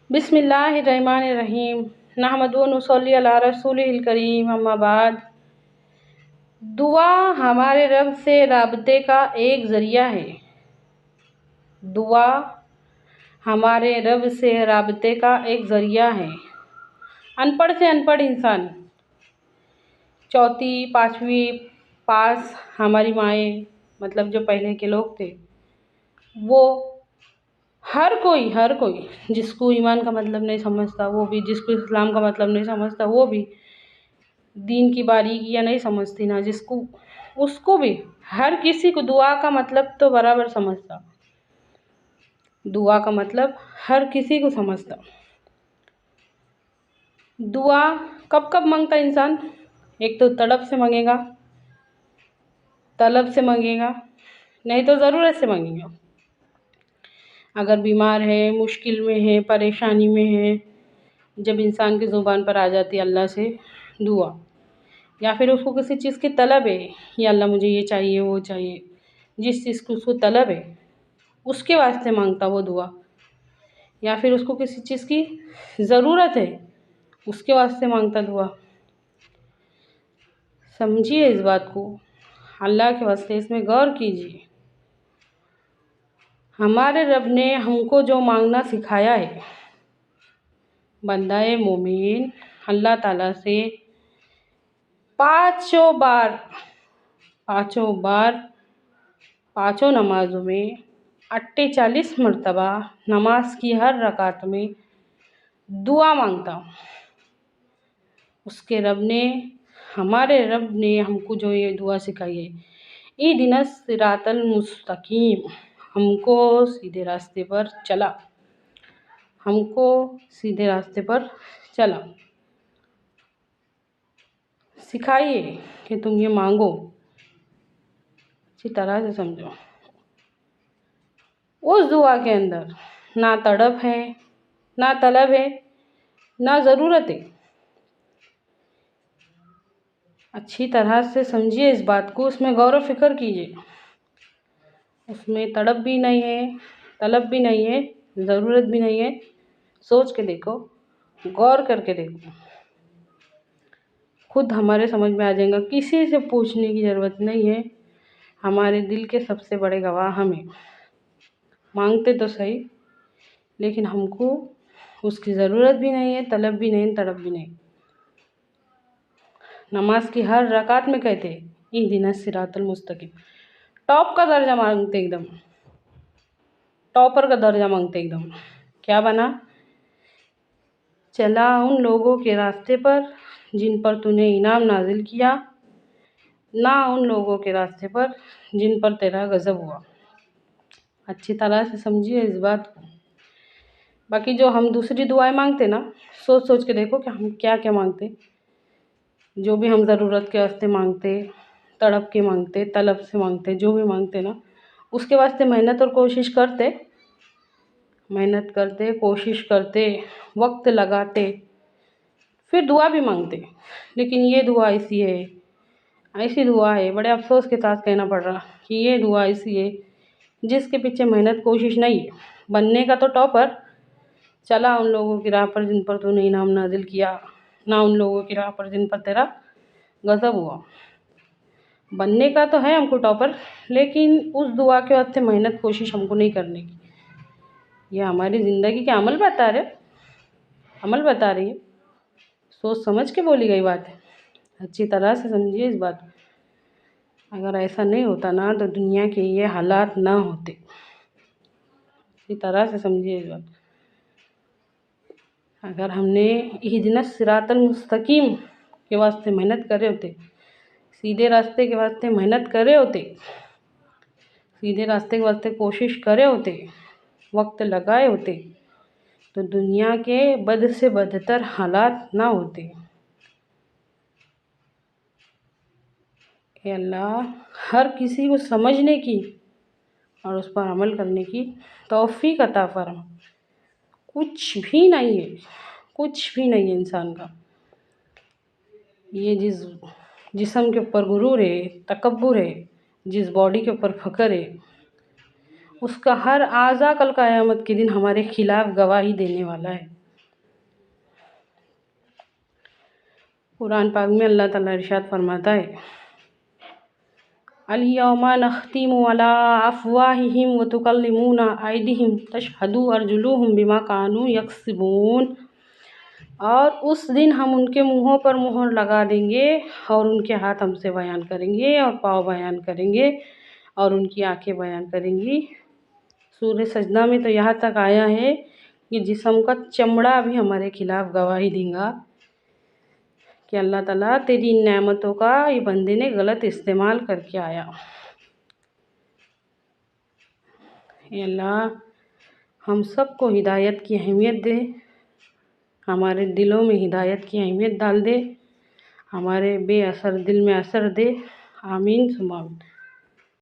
बिस्मिल्लाहिर्रहमानिर्रहीम नहमदुहु व नुसल्ली अला रसूलिल करीम अम्मा बाद। दुआ हमारे रब से राबते का एक ज़रिया है। दुआ हमारे रब से राबते का एक ज़रिया है। अनपढ़ से अनपढ़ इंसान, चौथी पाँचवीं पास हमारी माएँ, मतलब जो पहले के लोग थे, वो हर कोई जिसको ईमान का मतलब नहीं समझता वो भी, जिसको इस्लाम का मतलब नहीं समझता वो भी, दीन की बारीकियाँ नहीं समझती ना जिसको, उसको भी, हर किसी को दुआ का मतलब तो बराबर समझता। दुआ का मतलब हर किसी को समझता। दुआ कब कब मांगता इंसान? एक तो तड़प से मांगेगा, तलब से मांगेगा, नहीं तो ज़रूरत से मांगेगा। अगर बीमार है, मुश्किल में है, परेशानी में है, जब इंसान की ज़ुबान पर आ जाती है अल्लाह से दुआ, या फिर उसको किसी चीज़ की तलब है, या अल्लाह मुझे ये चाहिए वो चाहिए, जिस चीज़ की उसको तलब है उसके वास्ते मांगता वो दुआ, या फिर उसको किसी चीज़ की ज़रूरत है उसके वास्ते मांगता दुआ। समझिए इस बात को, अल्लाह के वास्ते इसमें गौर कीजिए। हमारे रब ने हमको जो मांगना सिखाया है, बंदाए मोमिन अल्लाह ताला से पाँचों नमाज़ों में 48 मरतबा नमाज की हर रकात में दुआ मांगता। उसके रब ने, हमारे रब ने हमको जो ये दुआ सिखाई है, इहदिनस सिरातल मुस्तकीम, हमको सीधे रास्ते पर चला, हमको सीधे रास्ते पर चला। सिखाइए कि तुम ये मांगो, अच्छी तरह से समझो। उस दुआ के अंदर ना तड़प है, ना तलब है, ना ज़रूरत है। अच्छी तरह से समझिए इस बात को, उसमें गौर व फिक्र कीजिए। उसमें तड़प भी नहीं है, तलब भी नहीं है, ज़रूरत भी नहीं है। सोच के देखो, गौर करके देखो, खुद हमारे समझ में आ जाएगा। किसी से पूछने की ज़रूरत नहीं है। हमारे दिल के सबसे बड़े गवाह हमें। मांगते तो सही, लेकिन हमको उसकी ज़रूरत भी नहीं है, तलब भी नहीं, तड़प भी नहीं। नमाज की हर रकात में कहते इहदिनस सिरातल मुस्तकीम, टॉप का दर्जा मांगते, एकदम टॉपर का दर्जा मांगते। एकदम क्या बना? चला उन लोगों के रास्ते पर जिन पर तूने इनाम नाजिल किया, ना उन लोगों के रास्ते पर जिन पर तेरा गज़ब हुआ। अच्छी तरह से समझिए इस बात को। बाकी जो हम दूसरी दुआएं मांगते ना, सोच सोच के देखो कि हम क्या क्या मांगते। जो भी हम ज़रूरत के वास्ते मांगते, तड़प के मांगते, तलब से मांगते, जो भी मांगते ना, उसके वास्ते मेहनत और कोशिश करते, कोशिश करते, वक्त लगाते, फिर दुआ भी मांगते। लेकिन ये दुआ ऐसी दुआ है, बड़े अफसोस के साथ कहना पड़ रहा कि ये दुआ ऐसी है जिसके पीछे मेहनत कोशिश नहीं है। बनने का तो टॉपर, चला उन लोगों की राह पर जिन पर तूने इनाम नाजिल किया, ना उन लोगों की राह पर जिन पर तेरा गज़ब हुआ। बनने का तो है हमको टॉपर, लेकिन उस दुआ के वास्ते मेहनत कोशिश हमको नहीं करने की। यह हमारी ज़िंदगी के अमल बता रही है। सोच समझ के बोली गई बात है। अच्छी तरह से समझिए इस बात को। अगर ऐसा नहीं होता ना तो दुनिया के ये हालात ना होते। अच्छी तरह से समझिए इस बात। अगर हमने इहदिनस सिरातल मुस्तकीम के वास्ते मेहनत करे होते, सीधे रास्ते के वास्ते मेहनत करे होते, सीधे रास्ते के वास्ते कोशिश करे होते, वक्त लगाए होते, तो दुनिया के बद से बदतर हालात ना होते। कि अल्लाह हर किसी को समझने की और उस पर अमल करने की तौफीक अता फरमा। कुछ भी नहीं है इंसान का। ये जिस जिस्म के ऊपर गुरूर है, तकब्बुर है, जिस बॉडी के ऊपर फ़ख्र है, उसका हर आज़ा कल क़यामत के दिन हमारे खिलाफ़ गवाही देने वाला है। कुरान पाक में अल्लाह ताला इरशाद फरमाता है, अल-यौमा नख्तिमु अला अफ़वाहिहिम व तुकल्लिमुना अयदिहिम तशहदु अर्जुलुहुम बिमा कानू यक्सिबून। और उस दिन हम उनके मुँहों पर मुहर लगा देंगे और उनके हाथ हमसे बयान करेंगे और पाँव बयान करेंगे और उनकी आंखें बयान करेंगी। सूरह सजदा में तो यहाँ तक आया है कि जिस्म का चमड़ा भी हमारे खिलाफ गवाही देगा कि अल्लाह ताला तेरी इन नेमतों का ये बंदे ने गलत इस्तेमाल करके आया। ये अल्लाह हम सबको हिदायत की अहमियत दे, हमारे दिलों में हिदायत की अहमियत डाल दे, हमारे बेअसर दिल में असर दे। आमीन सुमा आमीन।